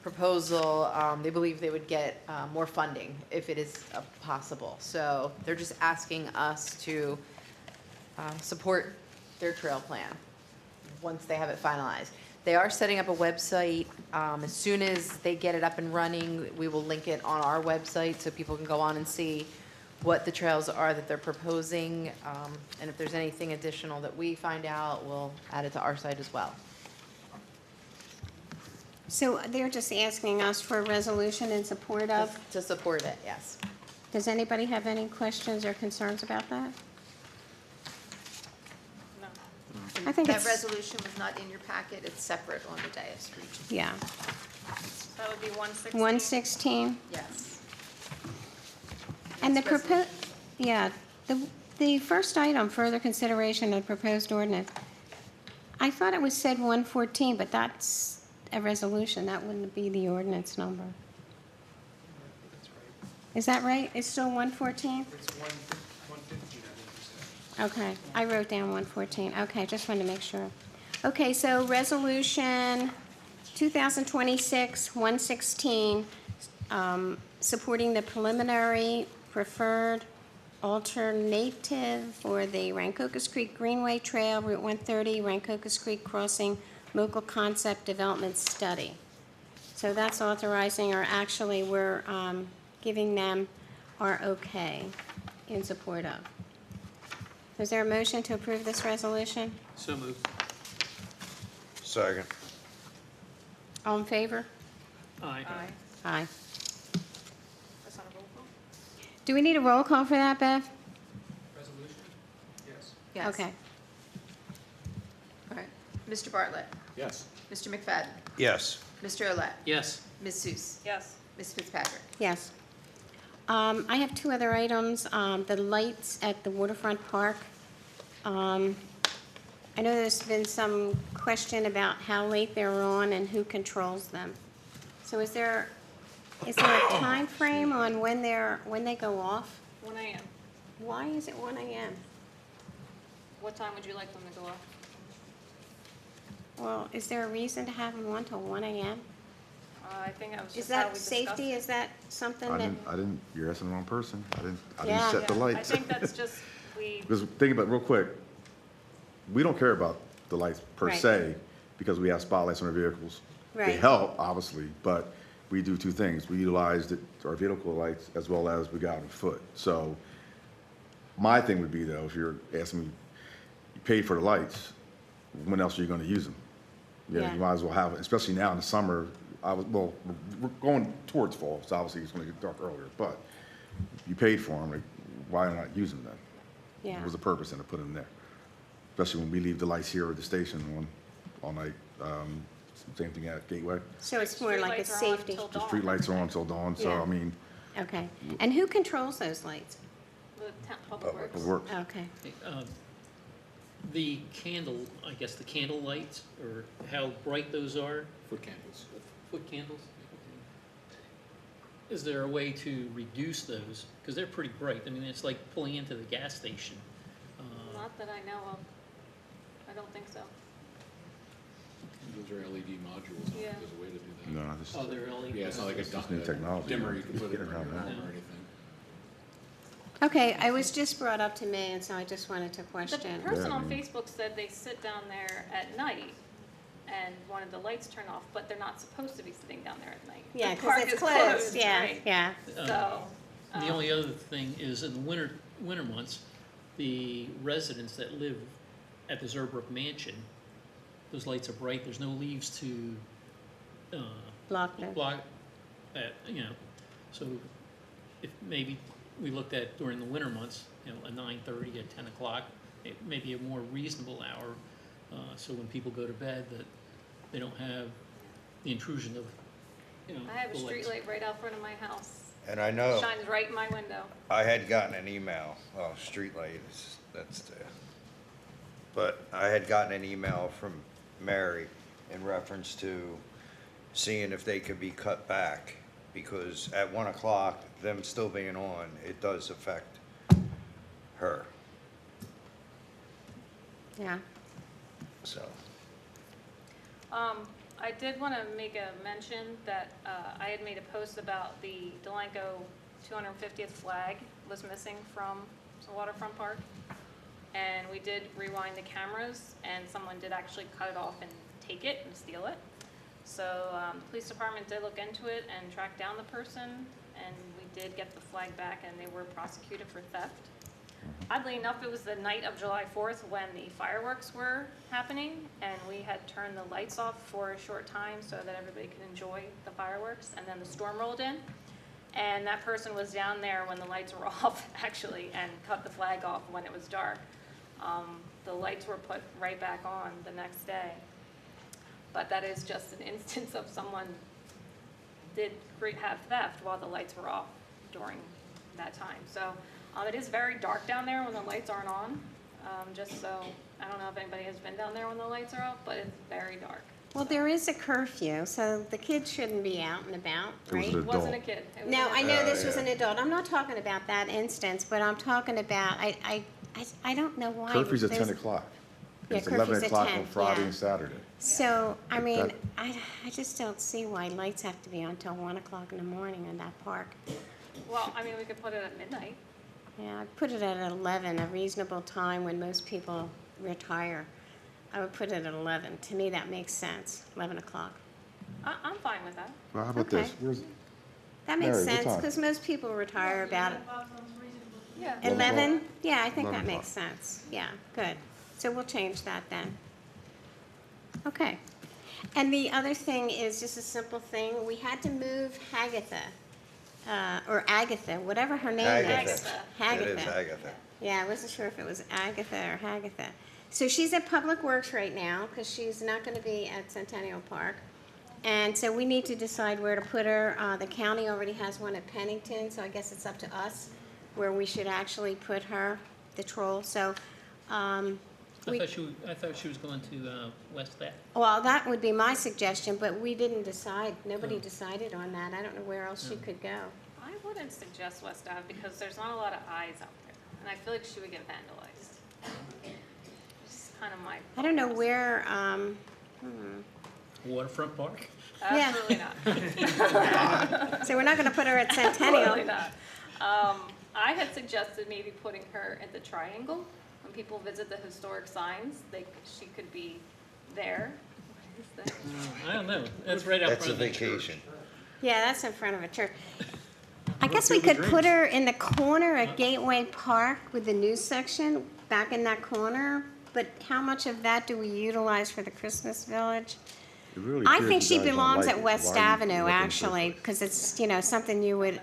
proposal, they believe they would get more funding if it is possible. So they're just asking us to support their trail plan once they have it finalized. They are setting up a website. As soon as they get it up and running, we will link it on our website so people can go on and see what the trails are that they're proposing. And if there's anything additional that we find out, we'll add it to our site as well.
So they're just asking us for a resolution in support of?
To support it, yes.
Does anybody have any questions or concerns about that?
No.
I think
That
it's,
resolution was not in your packet. It's separate on the dais for each.
yeah.
That would be 116.
116.
Yes.
And the
That's
proposed, yeah, the first item, further consideration of proposed ordinance, I thought it was said 114, but that's a resolution. That wouldn't be the ordinance number. Is that right? It's still 114?
It's 115,
Okay, I wrote down 114. Okay, just wanted to make sure. Okay, so resolution 2026-116, supporting the preliminary preferred alternative for the Rancocas Creek Greenway Trail, Route 130, Rancocas Creek Crossing Local Concept Development Study. So that's authorizing, or actually we're giving them our okay in support of. Is there a motion to approve this resolution?
So moved.
Second.
All in favor?
Aye.
Aye.
That's not a roll call?
Do we need a roll call for that, Bev?
Resolution? Yes.
Yes.
Okay.
All right. Mr. Bartlett.
Yes.
Mr. McFadden.
Yes.
Mr. Olet.
Yes.
Ms. Seuss.
Yes.
Ms. Fitzpatrick.
Yes. I have two other items. The lights at the waterfront park. I know there's been some question about how late they're on and who controls them. So is there a time frame on when they go off?
1 a.m.
Why is it 1 a.m.?
What time would you like them to go off?
Well, is there a reason to have them on till 1 a.m.?
I think that was
Is
just how we
that
discussed
safety?
it.
Is that something
I
that?
didn't, you're asking the wrong person. I didn't
Yeah.
set the
Yeah,
lights.
I think that's just, we,
Because think about it real quick, we don't care about the lights per
Right.
se, because we have spotlights on our vehicles. They
Right.
help, obviously, but we do two things. We utilize our vehicle lights as well as we got on foot. So my thing would be though, if you're asking me, you paid for the lights, when else are you gonna use them? You know,
Yeah.
you might as well have it, especially now in the summer. Well, we're going towards fall, so obviously it's gonna get dark earlier, but you paid for them, like, why not use them then?
Yeah.
What was the purpose in putting them there? Especially when we leave the lights here at the station on, all night. Same thing at Gateway.
So it's more like a
Streetlights are on
safety?
till
The
dawn.
street lights are on till dawn, so
Yeah.
I mean,
Okay. And who controls those lights?
The town, Public Works.
it works.
Okay.
The candle, I guess the candle lights, or how bright those are,
Foot candles.
foot candles? Is there a way to reduce those? Because they're pretty bright. I mean, it's like pulling into the gas station.
Not that I know of. I don't think so.
Those are LED modules.
Yeah.
There's a way to do that.
No, this is,
Oh, they're LED.
Yeah, it's not like a
just new technology.
dimmer you can put it
Get
in your
around
home
that.
or anything.
Okay, I was just brought up to me, and so I just wanted to
The
question.
person on Facebook said they sit down there at night and wanted the lights turned off, but they're not supposed to be sitting down there at night.
Yeah,
The
'cause
park
it's
is
closed, yeah,
right?
yeah.
So.
The only other thing is in the winter months, the residents that live at the Zerbrook Mansion, those lights are bright, there's no leaves to,
Block them.
block that, you know. So if maybe we looked at during the winter months, you know, a 9:30 at 10 o'clock, it may be a more reasonable hour, so when people go to bed, that they don't have the intrusion of, you know,
I have a
the
street
lights.
light right out front of my house.
And I know,
Shines right in my window.
I had gotten an email, oh, street light is, that's the, but I had gotten an email from Mary in reference to seeing if they could be cut back, because at 1 o'clock, them still being on, it does affect her,
Yeah.
so.
I did want to make a mention that I had made a post about the Delanco 250th flag was missing from the waterfront park. And we did rewind the cameras, and someone did actually cut it off and take it and steal it. So the police department did look into it and track down the person, and we did get the flag back, and they were prosecuted for theft. Oddly enough, it was the night of July 4th when the fireworks were happening, and we had turned the lights off for a short time so that everybody could enjoy the fireworks, and then the storm rolled in. And that person was down there when the lights were off, actually, and cut the flag off when it was dark. The lights were put right back on the next day. But that is just an instance of someone did have theft while the lights were off during that time. So it is very dark down there when the lights aren't on, just so, I don't know if anybody has been down there when the lights are off, but it's very dark.
Well, there is a curfew, so the kids shouldn't be out and about,
It was
right?
an
It wasn't a
adult.
kid. It was
No,
an
I know
adult.
this was an adult. I'm not talking about that instance, but I'm talking about, I don't know why.
Curfew's at
there's-
10 o'clock.
Yeah,
It's
curfew's
11
at
o'clock
10,
on Friday
yeah.
and Saturday.
So, I
Like
mean,
that.
I just don't see why lights have to be on till 1 o'clock in the morning in that park.
Well, I mean, we could put it at midnight.
Yeah, I'd put it at 11, a reasonable time when most people retire. I would put it at 11. To me, that makes sense, 11 o'clock.
I'm fine with that.
Well, how about
Okay.
this? Where's,
That makes
Mary, what
sense,
time?
because most people retire about
Yeah.
11? Yeah, I think
11
that makes sense. Yeah, good. So we'll change that then. Okay. And the other thing is just a simple thing. We had to move Hagatha, or Agatha, whatever her name is.
Agatha. It is Agatha.
Yeah, I wasn't sure if it was Agatha or Hagatha. So she's at Public Works right now because she's not going to be at Centennial Park. And so we need to decide where to put her. The county already has one at Pennington, so I guess it's up to us where we should actually put her, the troll. So,
I
we,
thought she was going to West Ave.
well, that would be my suggestion, but we didn't decide. Nobody decided on that. I don't know where else she could go.
I wouldn't suggest West Ave because there's not a lot of eyes out there, and I feel like she would get vandalized. It's kind of my.
I don't know where,
Waterfront Park?
Yeah.
Absolutely not.
so we're not going to put her at Centennial.
Absolutely not. I had suggested maybe putting her at the Triangle. When people visit the historic signs, she could be there. What is that?
I don't know. That's right out
That's a
front of the church.
vacation.
Yeah, that's in front of a church. I guess we could put her in the corner at Gateway Park with the news section, back in that corner. But how much of that do we utilize for the Christmas Village?
it really
I
appears
think
you
she
guys don't
belongs
like
at
it.
West
Why are you
Avenue,
looking for-
actually, because it's, something you would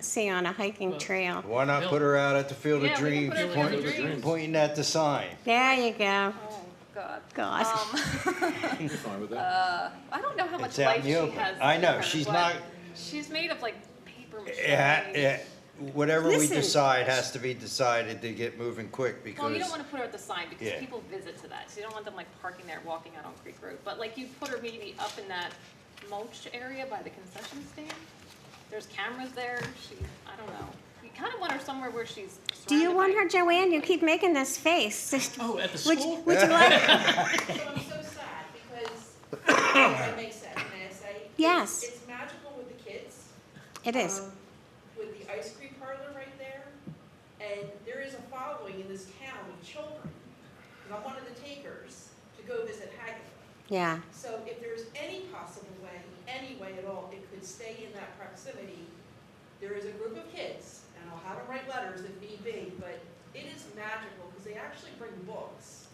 see on a hiking trail.
Why not put her out at the Field of
Yeah, we can
Dreams,
put her at the Field of Dreams.
pointing at the sign?
There you go.
Oh, God.
God.
I'm fine with that.
I don't know how much
It's out
life
in
she
the open.
has.
I
in
know,
her,
she's
but
not-
She's made of like paper mache.
Yeah, whatever we
Listen.
decide has to be decided to get moving quick
Well, you
because,
don't want to put her at the sign because
Yeah.
people visit to that, so you don't want them like parking there, walking out on Creek Road. But like you put her maybe up in that mulch area by the concession stand. There's cameras there. I don't know. You kind of want her somewhere where she's.
Do you
surrounded
want
by-
her, Joanne? You keep making this face.
Oh, at the
Would,
school?
would you like?
So I'm so sad because, if I may say,
Yes.
it's magical with the kids.
It is.
With the ice cream parlor right there,
And there is a following in this town of children, because I'm one of the takers, to go visit Hagatha.
Yeah.
So if there's any possible way, any way at all, it could stay in that proximity, there is a group of kids, and I'll have them write letters if need be, but it is magical, because they actually bring books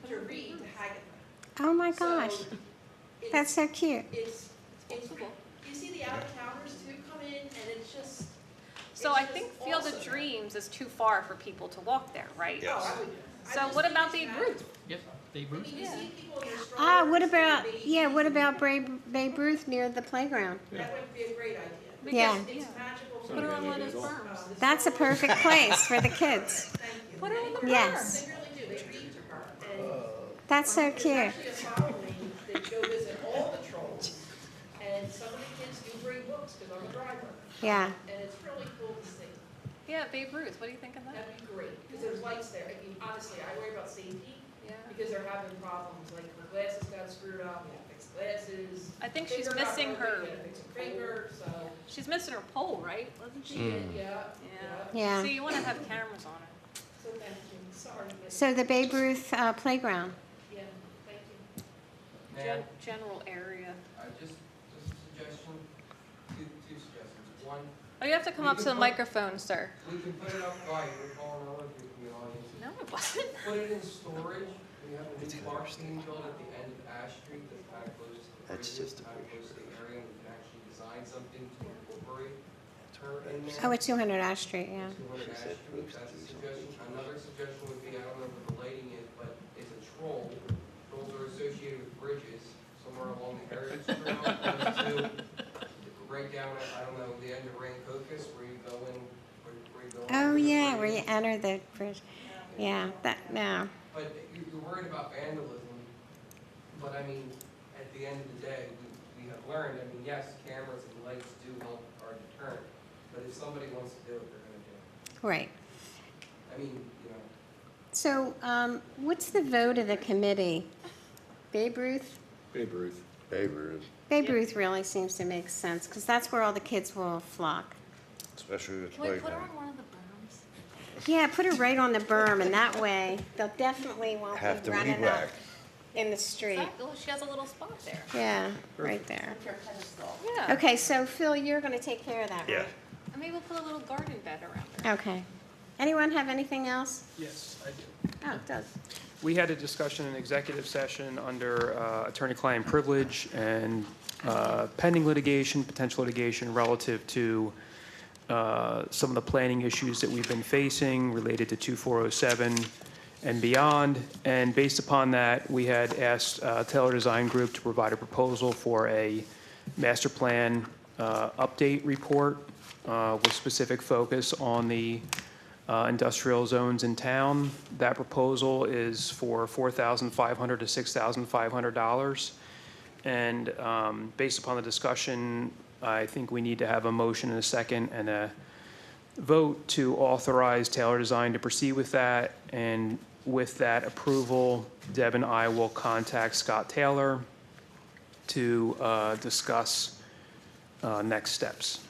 to read to Hagatha.
Oh my gosh,
So it's-
that's so cute.
It's, you see the out-of-towners too come in, and it's just.
So
it's
I
just
think Field of
awesome.
Dreams is too far for people to walk there, right?
Oh, I would- I
So
just
what
think
about
it's
Babe
magical.
Ruth?
Yep, Babe
I
Ruth.
mean, you see people in their
Ah, what
strollers,
about,
babies,
yeah, what
and
about Babe Ruth near the playground?
That would be a great idea.
Yeah.
Because it's magical.
Put her on one of those
berms.
That's a perfect place for the kids.
Thank you.
Put her on the
Yes.
They really do, they read to her. And
That's so
there's
cute.
actually a following that go visit all the trolls, and some of the kids do bring books, because I'm a driver.
Yeah.
And it's really cool to see.
Yeah, Babe Ruth, what do you think of that?
That'd be great, because there's lights there. I mean, honestly, I worry about safety,
Yeah.
because they're having problems, like her glasses got screwed up, we had to fix glasses.
I think she's
Finger got
missing
broken,
her
we had to fix her finger, so.
She's missing her pole, right? Wasn't
She
she?
did, yeah.
Yeah.
So you want to have cameras on her.
So thank you, sorry. but-
So the Babe Ruth playground.
Yeah, thank you.
General area.
Just a suggestion, two suggestions. One,
Oh, you have to come up to the microphone, sir.
we can put it up, right, we're calling all of you from the audience.
No, it wasn't.
Put it in storage. We have a new park being built at the end of Ash Street that's kind of close to the bridges, kind of close to the area, and we can actually design something to incorporate her in there.
Oh, it's 200 Ash Street, yeah.
200 Ash Street, that's a suggestion. Another suggestion would be, I don't know what the lighting is, but it's a troll. Trolls are associated with bridges somewhere along the Heritage Trail, close to, right down at, I don't know, the end of Rancocas, where you go in, where you go in.
Oh, yeah, where you enter the bridge. Yeah, that, no.
But you're worried about vandalism, but I mean, at the end of the day, we have learned, I mean, yes, cameras and lights do help our deterrent, but if somebody wants to do it, they're gonna do it.
Right.
I mean, you know,
So what's the vote of the committee? Babe Ruth?
Babe Ruth.
Babe Ruth.
Babe Ruth really seems to make sense, because that's where all the kids will flock.
Especially with
Can we put her
playground.
on one of the berms?
Yeah, put her right on the berm, and that way, they'll definitely won't
Have
be
to
running
weed
up
whack.
in the street.
Exactly. She has a little spot there.
Yeah, right there.
Yeah.
Okay, so Phil, you're going to take care of that,
Yeah.
right?
And maybe we'll put a little garden bed around her.
Okay. Anyone have anything else?
Yes, I do.
Oh, it does.
We had a discussion in executive session under attorney-client privilege and pending litigation, potential litigation relative to some of the planning issues that we've been facing related to 2407 and beyond. And based upon that, we had asked Taylor Design Group to provide a proposal for a master plan update report with specific focus on the industrial zones in town. That proposal is for $4,500 to $6,500. And based upon the discussion, I think we need to have a motion and a second and a vote to authorize Taylor Design to proceed with that. And with that approval, Deb and I will contact Scott Taylor to discuss next steps.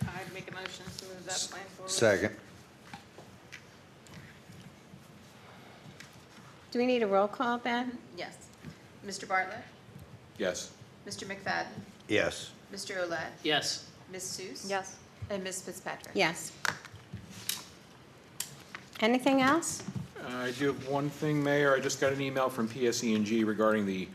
I'd make a motion to move that plan forward.
Second.
Do we need a roll call, Ben?
Yes. Mr. Bartlett?
Yes.
Mr. McFadden?
Yes.
Mr. Olet?
Yes.
Ms. Seuss?
Yes.
And Ms. Fitzpatrick?
Yes. Anything else?
I do have one thing, Mayor. I just got an email from PSE&G regarding the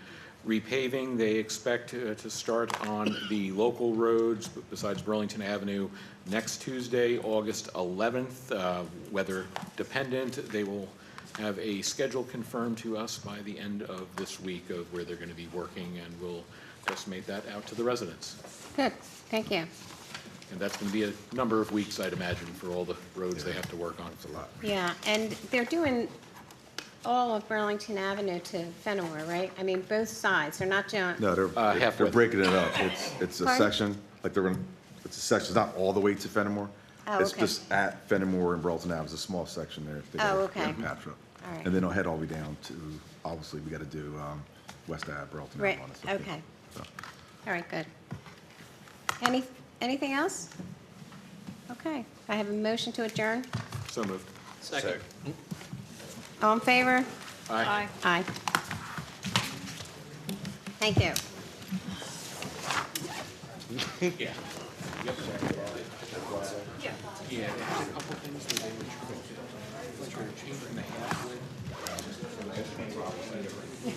repaving. They expect to start on the local roads besides Burlington Avenue next Tuesday, August 11th. Weather dependent. They will have a schedule confirmed to us by the end of this week of where they're going to be working, and we'll estimate that out to the residents.
Good, thank you.
And that's going to be a number of weeks, I'd imagine, for all the roads they have to work on. It's a lot.
Yeah, and they're doing all of Burlington Avenue to Fenimore, right? I mean, both sides, they're not doing,
No, they're
halfway.
breaking it up. It's a
Pardon?
section, like it's a section, it's not all the way to Fenimore.
Oh,
It's
okay.
just at Fenimore and Burlington Ave, it's a small section there. They gotta
Oh, okay.
get patched up.
All right.
And then they'll head all the way down to, obviously, we gotta do West Ave, Burlington
right,
Ave on it.
okay.
So.
All right, good. Anything else? Okay, I have a motion to adjourn.
So moved.
Second.
All in favor?
Aye.
Aye. Thank you.
Yeah. Yeah, there's a couple things where they were changing the half width.